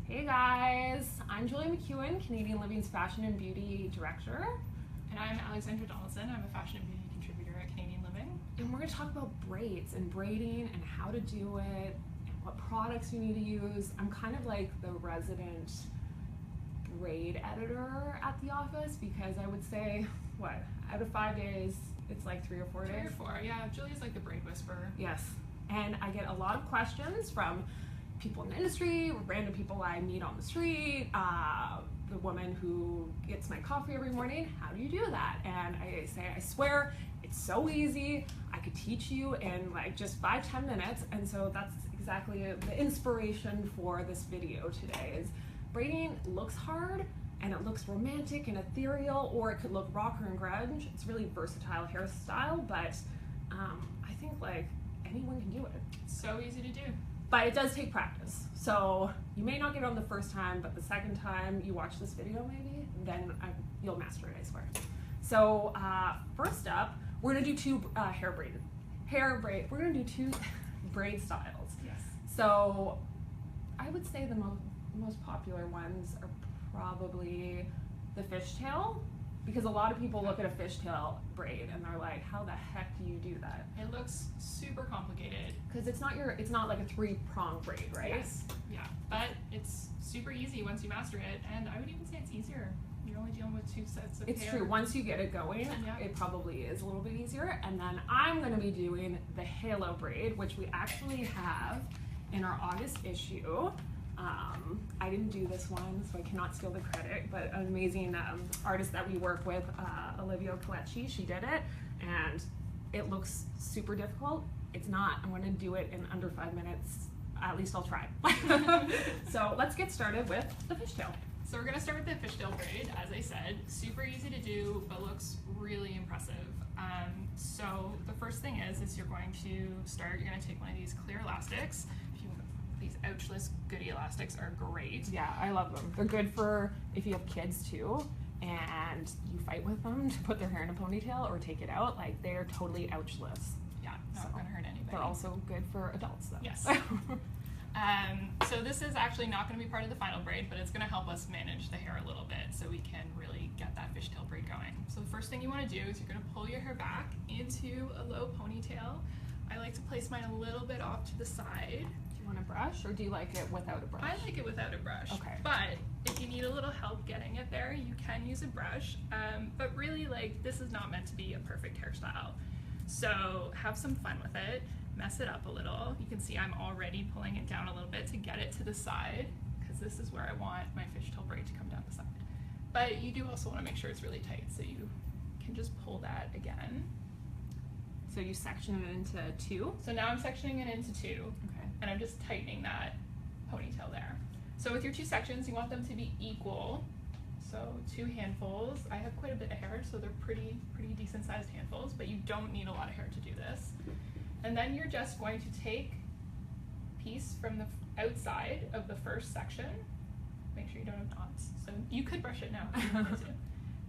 Hey guys, I'm Julia McEwen, Canadian Living's Fashion and Beauty Director. And I'm Alexandra Donaldson. I'm a fashion and beauty contributor at Canadian Living. And we're going to talk about braids and braiding and how to do it and what products you need to use. I'm kind of like the resident braid editor at the office because I would say, out of 5 days, it's like 3 or 4 days? 3 or 4, yeah. Julia's like the braid whisperer. Yes. And I get a lot of questions from people in the industry, random people I meet on the street, the woman who gets my coffee every morning. How do you do that? And I say, I swear, it's so easy. I could teach you in like just 5-10 minutes. And so that's exactly the inspiration for this video today is braiding looks hard and it looks romantic and ethereal, or it could look rocker and grunge. It's really versatile hairstyle, but I think like anyone can do it. It's so easy to do. But it does take practice. So you may not get it on the first time, but the second time you watch this video maybe, then you'll master it, I swear. So first up, we're gonna do two we're gonna do two braid styles. Yes. So I would say the most popular ones are probably the fishtail, because a lot of people look at a fishtail braid and they're like, how the heck do you do that? It looks super complicated. Because it's not like a 3-prong braid, right? Yes. Yeah. But it's super easy once you master it, and I would even say it's easier. You're only dealing with 2 sets of It's hair. true. Once you get it going, Yeah. it probably is a little bit easier. And then I'm going to be doing the halo braid, which we actually have in our August issue. I didn't do this one, so I cannot steal the credit, but an amazing artist that we work with, Olivia Colecci, she did it, and it looks super difficult. It's not. I'm going to do it in under 5 minutes. At least I'll try. So let's get started with the fishtail. So we're going to start with the fishtail braid, as I said. Super easy to do, but looks really impressive. So the first thing is you're going to take one of these clear elastics. These ouchless goodie elastics are great. Yeah, I love them. They're good for if you have kids too, and you fight with them to put their hair in a ponytail or take it out. Like, they're totally ouchless. Yeah, not going to hurt anybody. They're also good for adults though. Yes. So this is actually not going to be part of the final braid, but it's going to help us manage the hair a little bit so we can really get that fishtail braid going. So the first thing you want to do is you're going to pull your hair back into a low ponytail. I like to place mine a little bit off to the side. Do you want a brush, or do you like it without a brush? I like it without a brush. Okay. But if you need a little help getting it there, you can use a brush. But really, like, this is not meant to be a perfect hairstyle. So have some fun with it. Mess it up a little. You can see I'm already pulling it down a little bit to get it to the side, because this is where I want my fishtail braid to come down the side. But you do also want to make sure it's really tight, so you can just pull that again. So you section it into 2? So now I'm sectioning it into 2. Okay. And I'm just tightening that ponytail there. So with your 2 sections, you want them to be equal. So 2 handfuls. I have quite a bit of hair, so they're pretty decent sized handfuls, but you don't need a lot of hair to do this. And then you're just going to take a piece from the outside of the first section. Make sure you don't have knots. So you could brush it now if you wanted to.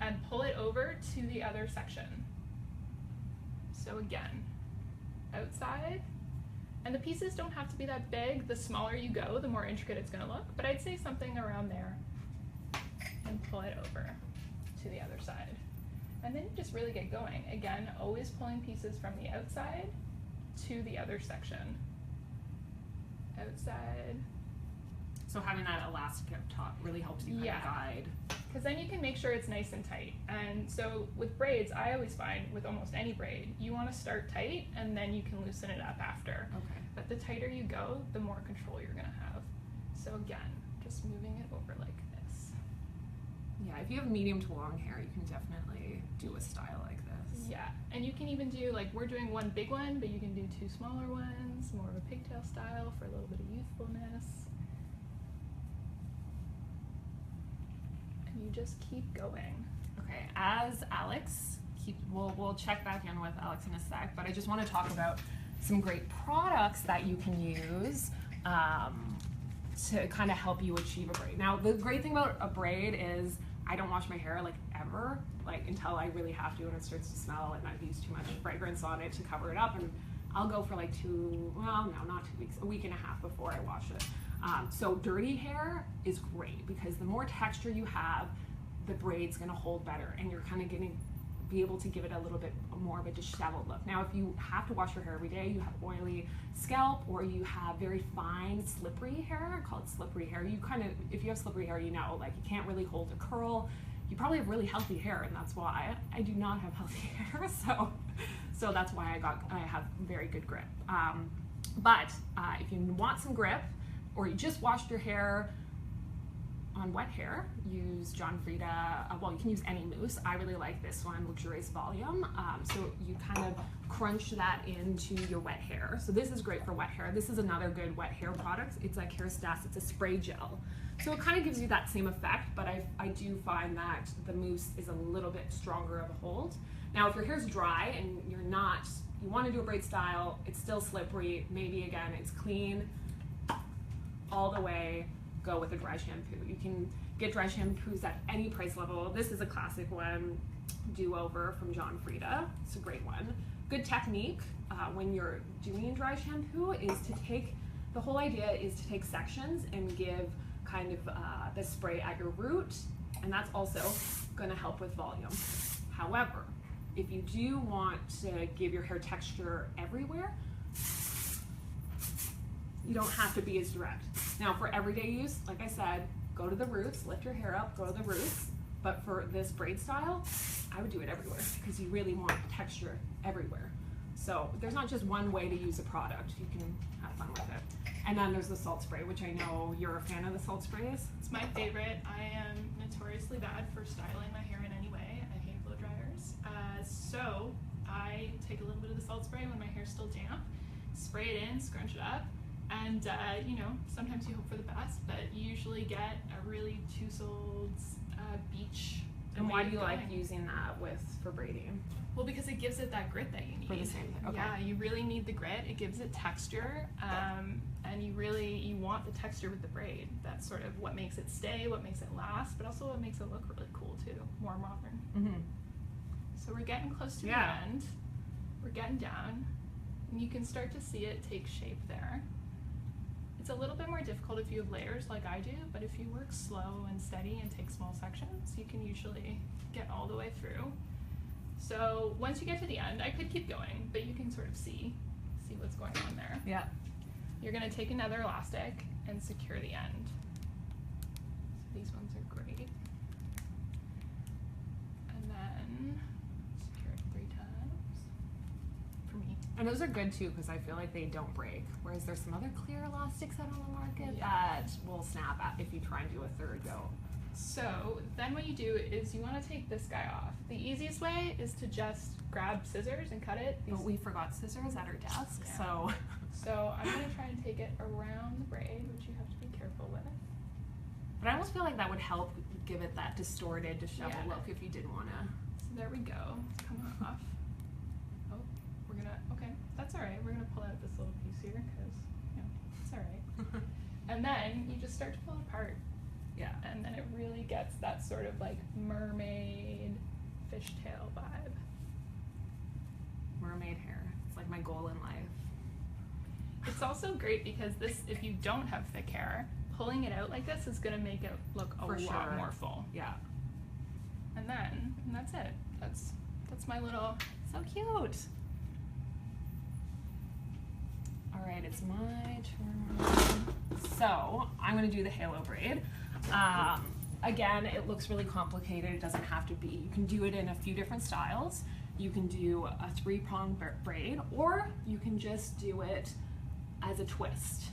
And pull it over to the other section. So again, outside. And the pieces don't have to be that big. The smaller you go, the more intricate it's going to look. But I'd say something around there. And pull it over to the other side. And then you just really get going. Again, always pulling pieces from the outside to the other section. Outside. So having that elastic up top really helps you kind of guide. Because then you can make sure it's nice and tight. And so with braids, I always find with almost any braid, you want to start tight and then you can loosen it up after. Okay. But the tighter you go, the more control you're going to have. So again, just moving it over like this. Yeah, if you have medium to long hair, you can definitely do a style like this. Yeah, and you can even do, like, we're doing one big one, but you can do 2 smaller ones, more of a pigtail style for a little bit of youthfulness. And you just keep going. Okay, as Alex, we'll check back in with Alex in a sec, but I just want to talk about some great products that you can use to kind of help you achieve a braid. Now, the great thing about a braid is I don't wash my hair like ever, like until I really have to and it starts to smell and I've used too much fragrance on it to cover it up, and I'll go for like 2, well, no, not 2 weeks, a week and a half before I wash it. So dirty hair is great because the more texture you have, the braid's gonna hold better, and you're kind of gonna be able to give it a little bit more of a disheveled look. Now, if you have to wash your hair every day, you have oily scalp, or you have very fine, slippery hair, I call it slippery hair. You kind of, if you have slippery hair, you know, like you can't really hold a curl. You probably have really healthy hair, and that's why I do not have healthy hair. So that's why I have very good grip. But if you want some grip, or you just washed your hair on wet hair, use John Frieda, well, you can use any mousse. I really like this one, Luxurious Volume. So you kind of crunch that into your wet hair. So this is great for wet hair. This is another good wet hair product. It's like Hairstyles, it's a spray gel. So it kind of gives you that same effect, but I do find that the mousse is a little bit stronger of a hold. Now, if your hair's dry and you want to do a braid style, it's still slippery, maybe again, it's clean all the way, go with a dry shampoo. You can get dry shampoos at any price level. This is a classic one, Do Over from John Frieda. It's a great one. Good technique when you're doing dry shampoo is to take, the whole idea is to take sections and give kind of the spray at your root, and that's also going to help with volume. However, if you do want to give your hair texture everywhere, you don't have to be as direct. Now, for everyday use, like I said, go to the roots, lift your hair up, go to the roots. But for this braid style, I would do it everywhere because you really want texture everywhere. So there's not just one way to use a product. You can have fun with it. And then there's the salt spray, which I know you're a fan of the salt sprays. It's my favorite. I am notoriously bad for styling my hair in any way. I hate blow dryers. So I take a little bit of the salt spray when my hair's still damp, spray it in, scrunch it up, and you know, sometimes you hope for the best, but you usually get a really two-soled beach. And why do you like using that for braiding? Well, because it gives it that grit that you need. For the same thing. Okay. Yeah, you really need the grit. It gives it texture, and you want the texture with the braid. That's sort of what makes it stay, what makes it last, but also what makes it look really cool too, more modern. Mm-hmm. So we're getting close to the end. We're getting down, and you can start to see it take shape there. It's a little bit more difficult if you have layers like I do, but if you work slow and steady and take small sections, you can usually get all the way through. So once you get to the end, I could keep going, but you can sort of see what's going on there. Yeah. You're going to take another elastic and secure the end. So these ones are great. And then secure it 3 times for me. And those are good too because I feel like they don't break. Whereas there's some other clear elastics out on the market that will snap at if you try and do a third go. So then what you do is you want to take this guy off. The easiest way is to just grab scissors and cut it. But we forgot scissors at our desk, yeah. So I'm going to try and take it around the braid, which you have to be careful with. But I almost feel like that would help give it that distorted, disheveled look if you didn't want to. So there we go. It's coming off. Oh, we're going to, okay, that's all right. We're going to pull out this little piece here because, you know, it's all right. And then you just start to pull it apart. Yeah. And then it really gets that sort of like mermaid, fishtail vibe. Mermaid hair. It's like my goal in life. It's also great because this, if you don't have thick hair, pulling it out like this is going to make it look a lot more full. Yeah. And that's it. That's my little, so cute. All right, it's my turn. So I'm going to do the halo braid. Again, it looks really complicated. It doesn't have to be. You can do it in a few different styles. You can do a 3-prong braid, or you can just do it as a twist.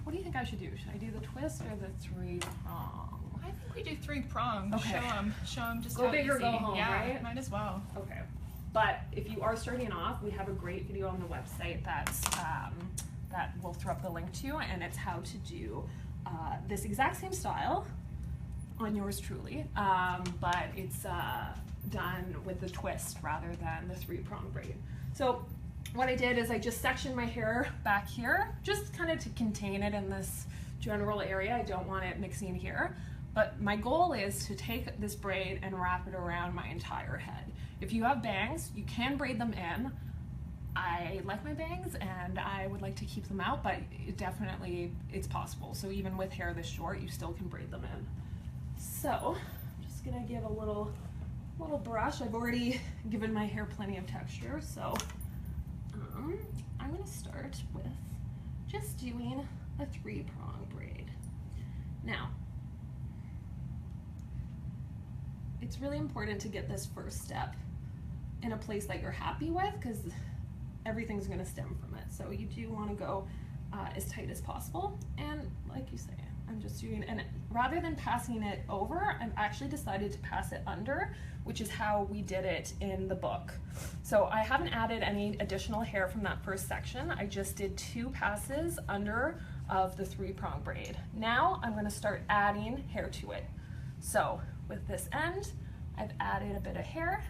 What do you think I should do? Should I do the twist or the 3-prong? I think we do 3-prong. Okay. Show them just go how big or easy. go home, yeah, right? Might as well. Okay. But if you are starting off, we have a great video on the website that we'll throw up the link to, and it's how to do this exact same style on yours truly, but it's done with the twist rather than the 3-prong braid. So what I did is I just sectioned my hair back here, just kind of to contain it in this general area. I don't want it mixing here. But my goal is to take this braid and wrap it around my entire head. If you have bangs, you can braid them in, I like my bangs and I would like to keep them out, but it's possible. So even with hair this short, you still can braid them in. So I'm just gonna give a little brush. I've already given my hair plenty of texture, so I'm gonna start with just doing a 3-prong braid. Now, it's really important to get this first step in a place that you're happy with, because everything's going to stem from it. So you do want to go as tight as possible. And like you say, I'm just doing, and rather than passing it over, I've actually decided to pass it under, which is how we did it in the book. So I haven't added any additional hair from that first section. I just did 2 passes under of the 3-prong braid. Now I'm going to start adding hair to it. So with this end, I've added a bit of hair.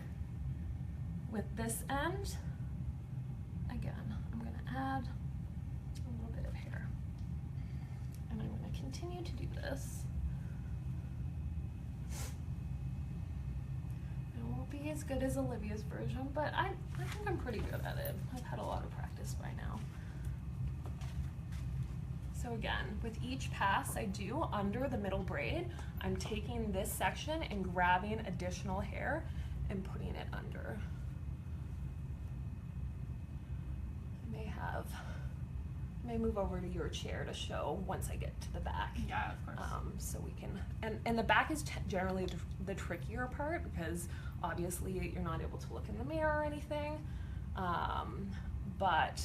With this end, again, I'm going to add a little bit of hair. And I'm going to continue to do this. It won't be as good as Olivia's version, but I think I'm pretty good at it. I've had a lot of practice by now. So again, with each pass I do under the middle braid, I'm taking this section and grabbing additional hair and putting it under. I may move over to your chair to show once I get to the back. Yeah, of course. So we can, and the back is generally the trickier part, because obviously you're not able to look in the mirror or anything. But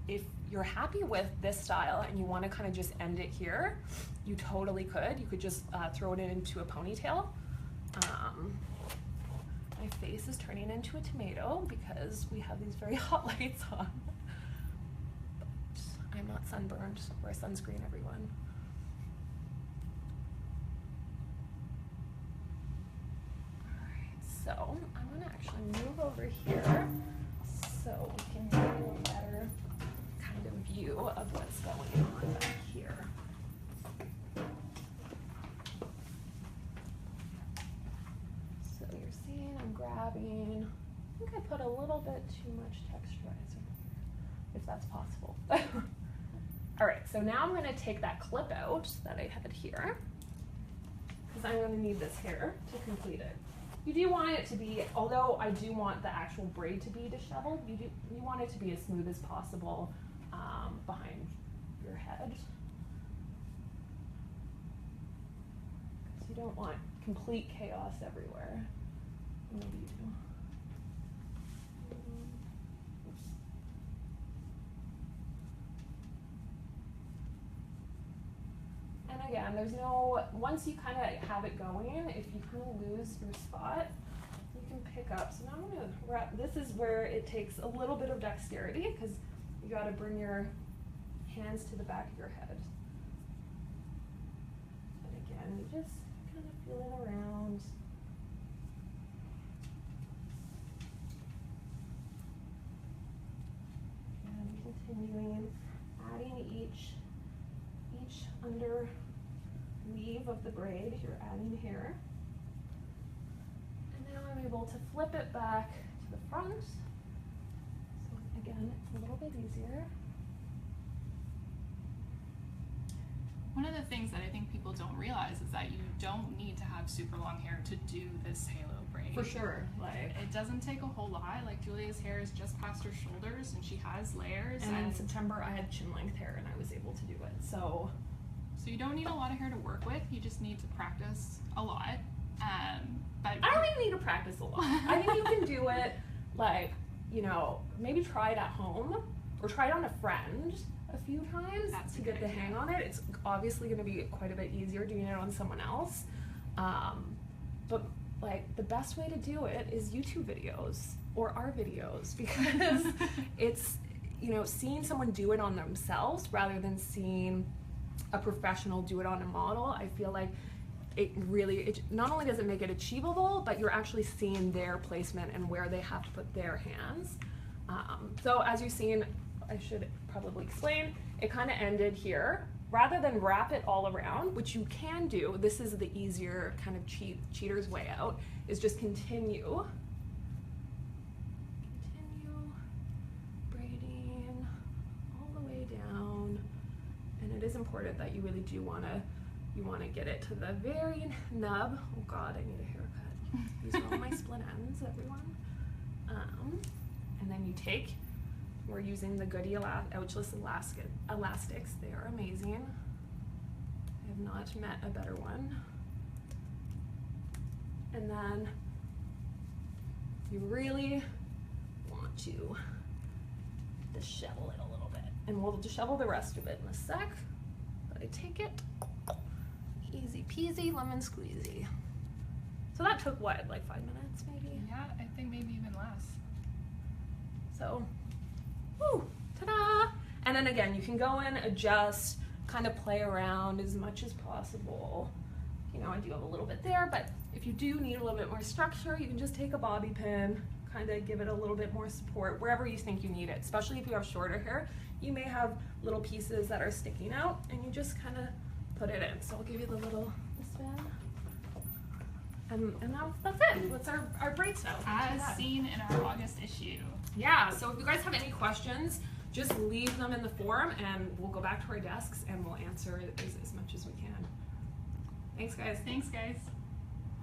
if you're happy with this style and you want to kind of just end it here, you totally could. You could just throw it into a ponytail. My face is turning into a tomato because we have these very hot lights on. But I'm not sunburned. Wear sunscreen, everyone. Alright, so I'm going to actually move over here so we can get a better kind of view of what's going on back here. So you're seeing I'm grabbing, I think I put a little bit too much texturizer, if that's possible. All right, so now I'm going to take that clip out that I had here, because I'm going to need this hair to complete it. You do want it to be, although I do want the actual braid to be disheveled, you want it to be as smooth as possible behind your head. Because you don't want complete chaos everywhere. Maybe you do. And again, there's no, once you kind of have it going, if you kind of lose your spot, you can pick up. So now I'm going to wrap, this is where it takes a little bit of dexterity, because you got to bring your hands to the back of your head. And again, you just kind of feel it around. And continuing, adding each under weave of the braid, you're adding hair. And now I'm able to flip it back to the front. So again, it's a little bit easier. One of the things that I think people don't realize is that you don't need to have super long hair to do this halo braid. For sure. Like, it doesn't take a whole lot. Like, Julia's hair is just past her shoulders and she has layers. and in September I had chin length hair and I was able to do it. So you don't need a lot of hair to work with. You just need to practice a lot. But I don't even need to practice a lot. I think you can do it, like, you know, maybe try it at home or try it on a friend a few times to get the hang on it. It's obviously going to be quite a bit easier doing it on someone else. But like, the best way to do it is YouTube videos or our videos, because it's, you know, seeing someone do it on themselves rather than seeing a professional do it on a model. I feel like it not only does it make it achievable, but you're actually seeing their placement and where they have to put their hands. So as you've seen, I should probably explain, it kind of ended here. Rather than wrap it all around, which you can do, this is the easier kind of cheater's way out, is just continue braiding important that you really do want to get it to the very nub. Oh God, I need a haircut. These are all my split ends, everyone. And then you take, we're using the Goody Ouchless elastics. They are amazing. I have not met a better one. And then you really want to dishevel it a little bit. And we'll dishevel the rest of it in a sec. But I take it, easy peasy, lemon squeezy. So that took what, like 5 minutes maybe? Yeah, I think maybe even less. So, woo, ta-da! And then again, you can go in, adjust, kind of play around as much as possible. You know, I do have a little bit there, but if you do need a little bit more structure, you can just take a bobby pin, kind of give it a little bit more support wherever you think you need it, especially if you have shorter hair. You may have little pieces that are sticking out, and you just kind of put it in. So I'll give you the little spin. And that's it. What's our braid style? As seen in our August issue. Yeah, so if you guys have any questions, just leave them in the forum and we'll go back to our desks and we'll answer as much as we can. Thanks, guys. Thanks, guys.